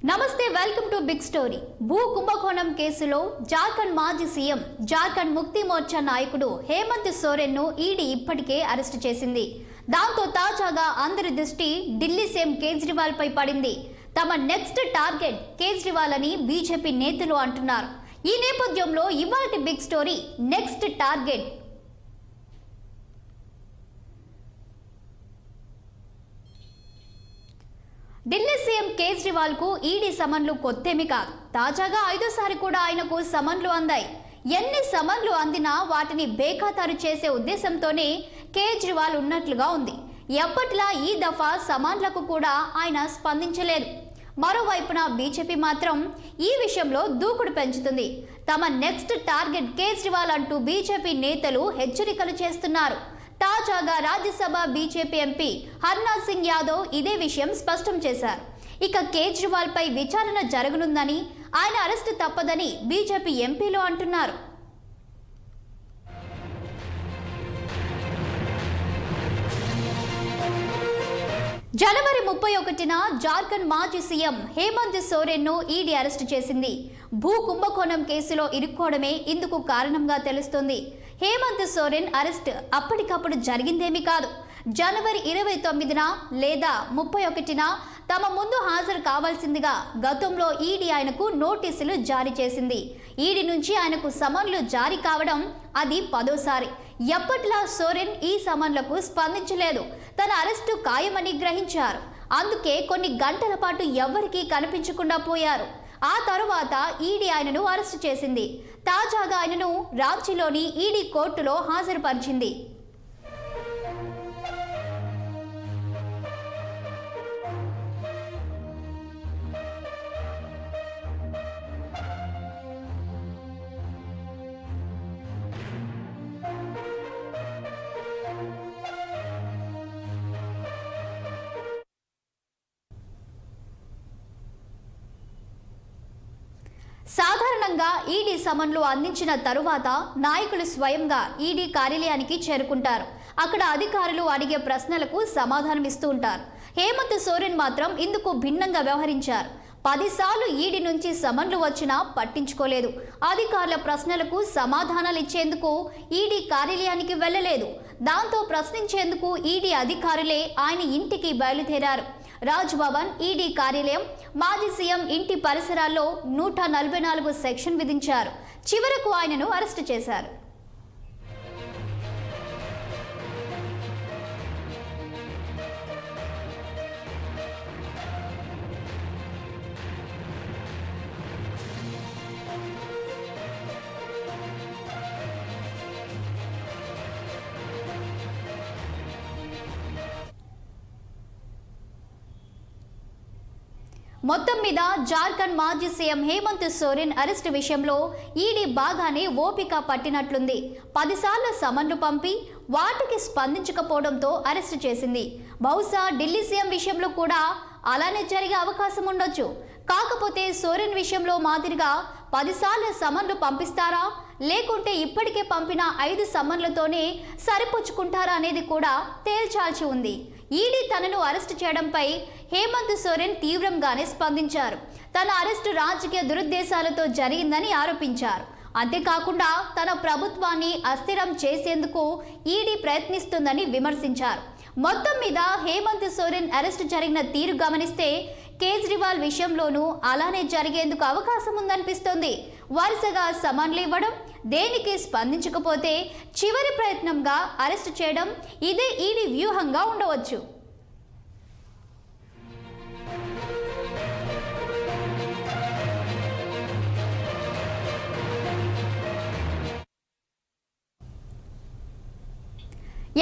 నమస్తే welcome to big story. భూ కుంభకోణం కేసులో జార్ఖండ్ మాజీ సీఎం జార్ఖండ్ ముక్తి మోర్చా నాయకుడు హేమంత్ సోరెన్ ను ఈడీ ఇప్పటికే అరెస్టు చేసింది. దాంతో తాజాగా అందరి దృష్టి ఢిల్లీ సీఎం కేజ్రీవాల్ పై పడింది. తమ నెక్స్ట్ టార్గెట్ కేజ్రీవాల్ అని బీజేపీ నేతలు అంటున్నారు. ఈ నేపథ్యంలో ఇవాల్టి big story next target. Delhi CM Kejriwal కు ఈడీ సమన్లు కొత్తేమి కాదు. తాజాగా 5వ కూడా ఆయనకు సమన్లు అందాయి. ఎన్ని సమన్లు అందినా వాటిని బేఖాతారు చేసే ఉద్దేశంతోనే కేజ్రీవాల్ ఉన్నట్లుగా ఉంది. ఎప్పట్లా ఈ దఫా సమన్లకు కూడా ఆయన స్పందించలేదు. మరోవైపున బీజేపీ మాత్రం ఈ విషయంలో దూకుడు పెంచుతుంది. తమ నెక్స్ట్ టార్గెట్ కేజ్రీవాల్ అంటూ బీజేపీ నేతలు హెచ్చరికలు చేస్తున్నారు. తాజాగా రాజ్యసభ బీజేపీ ఎంపీ హర్నాథ్ సింగ్ యాదవ్ ఇదే విషయం స్పష్టం చేశారు. ఇక కేజ్రీవాల్ పై విచారణ జరగనుందని, ఆయన అరెస్టు తప్పదని బీజేపీ ఎంపీలు అంటున్నారు. జనవరి 31న జార్ఖండ్ మాజీ సీఎం హేమంత్ సోరెన్ ను ఈడీ అరెస్టు చేసింది. భూ కుంభకోణం కేసులో ఇరుక్కోవడమే ఇందుకు కారణంగా తెలుస్తోంది. హేమంత్ సోరెన్ అరెస్ట్ అప్పటికప్పుడు జరిగిందేమీ కాదు. జనవరి 29న లేదా 31న తమ ముందు హాజరు కావాల్సిందిగా గతంలో ఈడీ ఆయనకు నోటీసులు జారీ చేసింది. ఈడీ నుంచి ఆయనకు సమన్లు జారీ కావడం అది 10వసారి. ఎప్పట్లా సోరెన్ ఈ సమన్లకు స్పందించలేదు. తన అరెస్టు ఖాయమని గ్రహించారు. అందుకే కొన్ని గంటల పాటు ఎవ్వరికీ కనిపించకుండా పోయారు. ఆ తరువాత ఈడీ ఆయనను అరెస్టు చేసింది. తాజాగా ఆయనను రాంచీలోని ఈడీ కోర్టులో హాజరుపరిచింది. సాధారణంగా ఈడీ సమన్లు అందించిన తరువాత నాయకులు స్వయంగా ఈడీ కార్యాలయానికి చేరుకుంటారు. అక్కడ అధికారులు అడిగే ప్రశ్నలకు సమాధానం ఇస్తూ ఉంటారు. హేమంత్ సోరెన్ మాత్రం ఇందుకు భిన్నంగా వ్యవహరించారు. 10 సార్లు ఈడీ నుంచి సమన్లు వచ్చినా పట్టించుకోలేదు. అధికారుల ప్రశ్నలకు సమాధానాలు ఇచ్చేందుకు ఈడీ కార్యాలయానికి వెళ్ళలేదు. దాంతో ప్రశ్నించేందుకు ఈడీ అధికారులే ఆయన ఇంటికి బయలుదేరారు. రాజ్ భవన్, ఈడీ కార్యాలయం, మాజీ సీఎం ఇంటి పరిసరాల్లో 144 సెక్షన్ విధించారు. చివరకు ఆయనను అరెస్టు చేశారు. మొత్తం మీద జార్ఖండ్ మాజీ సీఎం హేమంత్ సోరెన్ అరెస్టు విషయంలో ఈడీ బాగానే ఓపిక పట్టినట్లుంది. 10 సార్లు సమన్లు పంపి వాటికి స్పందించకపోవడంతో అరెస్టు చేసింది. బహుశా ఢిల్లీ సీఎం విషయంలో కూడా అలానే జరిగే అవకాశం ఉండొచ్చు. కాకపోతే సోరెన్ విషయంలో మాదిరిగా 10 సార్లు సమన్లు పంపిస్తారా, లేకుంటే ఇప్పటికే పంపిన 5 సమన్లతోనే సరిపుచ్చుకుంటారా అనేది కూడా తేల్చాల్సి ఉంది. ఈడీ తనను అరెస్టు చేయడంపై హేమంత్ సోరెన్ తీవ్రంగానే స్పందించారు. తన అరెస్టు రాజకీయ దురుద్దేశాలతో జరిగిందని ఆరోపించారు. అంతేకాకుండా తన ప్రభుత్వాన్ని అస్థిరం చేసేందుకు ఈడీ ప్రయత్నిస్తుందని విమర్శించారు. మొత్తం మీద హేమంత్ సోరెన్ అరెస్టు జరిగిన తీరు గమనిస్తే కేజ్రీవాల్ విషయంలోనూ అలానే జరిగేందుకు అవకాశం ఉందనిపిస్తోంది. వరుసగా సమన్లు ఇవ్వడం, దేనికి స్పందించకపోతే చివరి ప్రయత్నంగా అరెస్టు చేయడం, ఇదే ఈడీ వ్యూహంగా ఉండవచ్చు.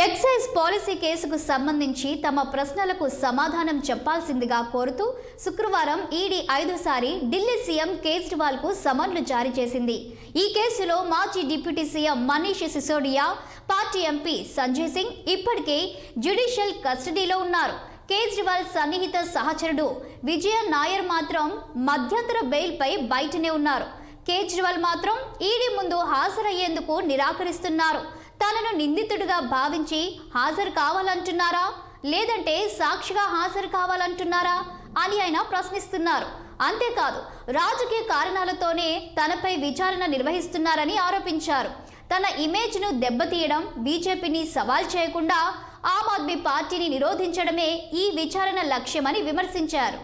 ఎక్సైజ్ పాలసీ కేసుకు సంబంధించి తమ ప్రశ్నలకు సమాధానం చెప్పాల్సిందిగా కోరుతూ శుక్రవారం ఈడీ 5వసారి ఢిల్లీ సీఎం కేజ్రీవాల్ కు సమన్లు జారీ చేసింది. ఈ కేసులో మాజీ deputy CM Manish Sisodia, party MP Sanjay Singh ఇప్పటికే జ్యుడిషియల్ కస్టడీలో ఉన్నారు. కేజ్రీవాల్ సన్నిహిత సహచరుడు విజయ నాయర్ మాత్రం మధ్యంతర బెయిల్పై బయటనే ఉన్నారు. కేజ్రీవాల్ మాత్రం ఈడీ ముందు హాజరయ్యేందుకు నిరాకరిస్తున్నారు. తనను నిందితుడిగా భావించి హాజరు కావాలంటున్నారా, లేదంటే సాక్షిగా హాజరు కావాలంటున్నారా అని ఆయన ప్రశ్నిస్తున్నారు. అంతేకాదు రాజకీయ కారణాలతోనే తనపై విచారణ నిర్వహిస్తున్నారని ఆరోపించారు. తన ఇమేజ్ను దెబ్బతీయడం, బీజేపీని సవాల్ చేయకుండా ఆమ్ ఆద్మీ పార్టీని నిరోధించడమే ఈ విచారణ లక్ష్యమని విమర్శించారు.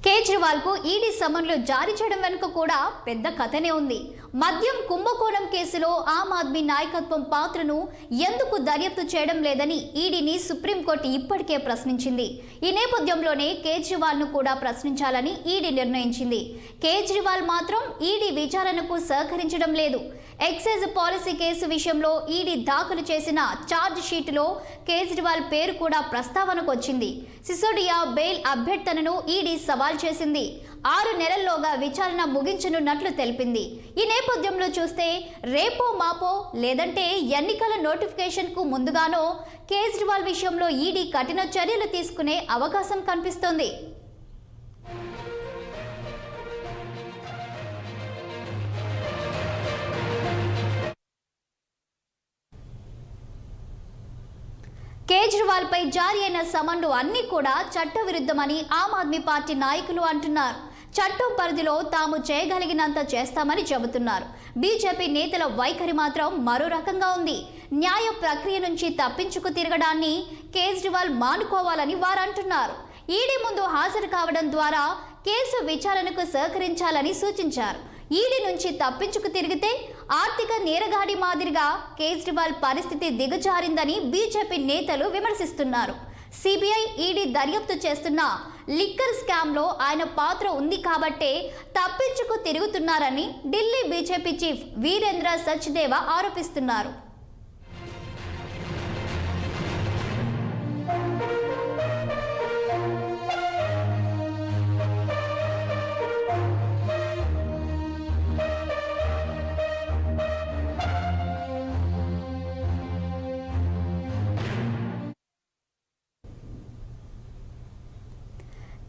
కేజ్రీవాల్ కు ఈడీ సమన్లు జారీ చేయడం వెనుక కూడా పెద్ద కథనే ఉంది. మద్యం కుంభకోణం కేసులో ఆమ్ ఆద్మీ నాయకత్వం పాత్రను ఎందుకు దర్యాప్తు చేయడం లేదని ఈడీని సుప్రీంకోర్టు ఇప్పటికే ప్రశ్నించింది. ఈ నేపథ్యంలోనే కేజ్రీవాల్ ను కూడా ప్రశ్నించాలని ఈడీ నిర్ణయించింది. కేజ్రీవాల్ మాత్రం ఈడీ విచారణకు సహకరించడం లేదు. ఎక్సైజ్ పాలసీ కేసు విషయంలో ఈడీ దాఖలు చేసిన ఛార్జ్ షీటులో కేజ్రీవాల్ పేరు కూడా ప్రస్తావనకు వచ్చింది. సిసోడియా బెయిల్ అభ్యర్థనను ఈడీ సవాల్ చేసింది. 6 నెలల్లోగా విచారణ ముగించనున్నట్లు తెలిపింది. ఈ నేపథ్యంలో చూస్తే రేపో మాపో లేదంటే ఎన్నికల నోటిఫికేషన్కు ముందుగానో కేజ్రీవాల్ విషయంలో ఈడీ కఠిన చర్యలు తీసుకునే అవకాశం కనిపిస్తోంది. కేజ్రీవాల్ పై జారీ అయిన సమన్లు అన్ని కూడా చట్టవిరుద్ధమని ఆమ్ ఆద్మీ పార్టీ నాయకులు అంటున్నారు. చట్టం పరిధిలో తాము చేయగలిగినంత చేస్తామని చెబుతున్నారు. బీజేపీ నేతల వైఖరి మాత్రం మరో రకంగా ఉంది. న్యాయ ప్రక్రియ నుంచి తప్పించుకు తిరగడాన్ని కేజ్రీవాల్ మానుకోవాలని వారు అంటున్నారు. ఈడీ ముందు హాజరు కావడం ద్వారా కేసు విచారణకు సహకరించాలని సూచించారు. ఈడీ నుంచి తప్పించుకు తిరిగితే ఆర్థిక నేరగాడి మాదిరిగా కేజ్రీవాల్ పరిస్థితి దిగజారిందని బీజేపీ నేతలు విమర్శిస్తున్నారు. సిబిఐ ఈడీ దర్యాప్తు చేస్తున్న లిక్కర్ స్కామ్లో ఆయన పాత్ర ఉంది కాబట్టే తప్పించుకు తిరుగుతున్నారని ఢిల్లీ బీజేపీ చీఫ్ వీరేంద్ర సచ్దేవా ఆరోపిస్తున్నారు.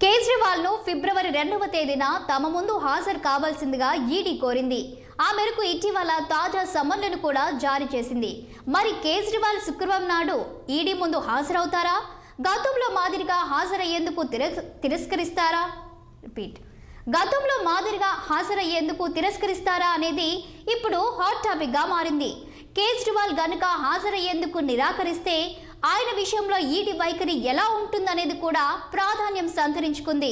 కేజ్రీవాల్ ను ఫిబ్రవరి 2వ తేదీన తమ ముందు హాజరు కావాల్సిందిగా ఈడీ కోరింది. ఆ మేరకు ఇటీవల తాజా సమన్లను కూడా జారీ చేసింది. మరి కేజ్రీవాల్ శుక్రవారం నాడు ఈడీ ముందు హాజరవుతారా? గతంలో మాదిరిగా హాజరయ్యేందుకు తిరస్కరిస్తారా అనేది ఇప్పుడు హాట్ టాపిక్ గా మారింది. కేజ్రీవాల్ గనుక హాజరయ్యేందుకు నిరాకరిస్తే ఆయన విషయంలో ఈడీ వైఖరి ఎలా ఉంటుందనేది కూడా ప్రాధాన్యం సంతరించుకుంది.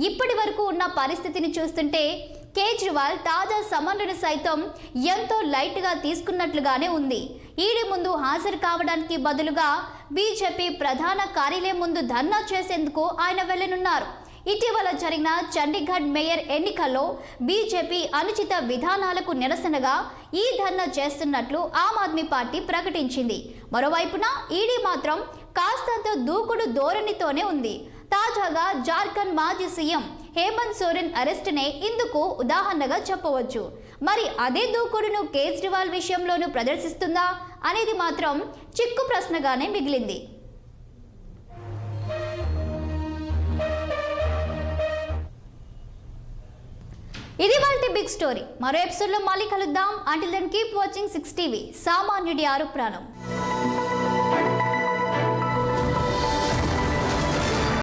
ఇప్పటి వరకు ఉన్న పరిస్థితిని చూస్తుంటే కేజ్రీవాల్ తాజా సమన్లను సైతం ఎంతో లైట్గా తీసుకున్నట్లుగానే ఉంది. ఈడీ ముందు హాజరు కావడానికి బదులుగా బీజేపీ ప్రధాన కార్యాలయం ముందు ధర్నా చేసేందుకు ఆయన వెళ్లనున్నారు. ఇటీవల జరిగిన చండీగఢ్ మేయర్ ఎన్నికల్లో బీజేపీ అనుచిత విధానాలకు నిరసనగా ఈ ధర్నా చేస్తున్నట్లు ఆమ్ ఆద్మీ పార్టీ ప్రకటించింది. మరోవైపున ఈడీ మాత్రం కాస్తంత దూకుడు ధోరణితోనే ఉంది. తాజాగా జార్ఖండ్ మాజీ సీఎం హేమంత్ సోరెన్ అరెస్టునే ఇందుకు ఉదాహరణగా చెప్పవచ్చు. మరి అదే దూకుడును కేజ్రీవాల్ విషయంలోనూ ప్రదర్శిస్తుందా అనేది మాత్రం చిక్కు ప్రశ్నగానే మిగిలింది. ఇది వాళ్ళ బిగ్ స్టోరీ. మరో ఎపిసోడ్లో మళ్ళీ కలుద్దాం. Until then keep watching 6 TV. సామాన్యుడి ఆరు ప్రాణం.